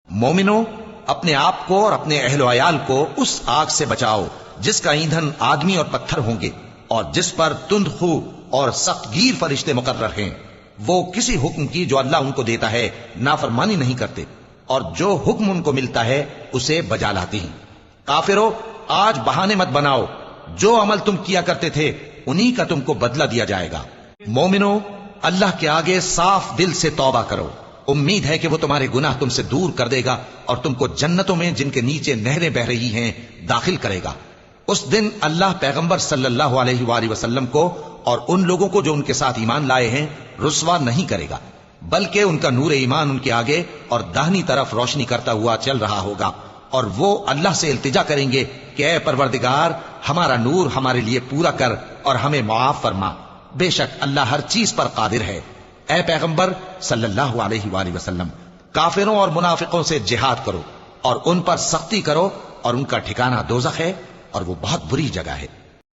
مومنو، اپنے آپ کو اور اپنے اہل و عیال کو اس آگ سے بچاؤ جس کا ایندھن آدمی اور پتھر ہوں گے، اور جس پر تند خو اور سخت گیر فرشتے مقرر ہیں۔ وہ کسی حکم کی جو اللہ ان کو دیتا ہے نافرمانی نہیں کرتے، اور جو حکم ان کو ملتا ہے اسے بجا لاتے ہیں۔ کافرو، آج بہانے مت بناؤ، جو عمل تم کیا کرتے تھے انہی کا تم کو بدلہ دیا جائے گا۔ مومنو، اللہ کے آگے صاف دل سے توبہ کرو، امید ہے کہ وہ تمہارے گناہ تم سے دور کر دے گا اور تم کو جنتوں میں جن کے نیچے نہریں بہ رہی ہیں داخل کرے گا۔ اس دن اللہ پیغمبر صلی اللہ علیہ وآلہ وسلم کو اور ان لوگوں کو جو ان کے ساتھ ایمان لائے ہیں رسوا نہیں کرے گا، بلکہ ان کا نور ایمان ان کے آگے اور داہنی طرف روشنی کرتا ہوا چل رہا ہوگا، اور وہ اللہ سے التجا کریں گے کہ اے پروردگار، ہمارا نور ہمارے لیے پورا کر اور ہمیں معاف فرما، بے شک اللہ ہر چیز پر قادر ہے۔ اے پیغمبر صلی اللہ علیہ وآلہ وسلم، کافروں اور منافقوں سے جہاد کرو اور ان پر سختی کرو، اور ان کا ٹھکانہ دوزخ ہے اور وہ بہت بری جگہ ہے۔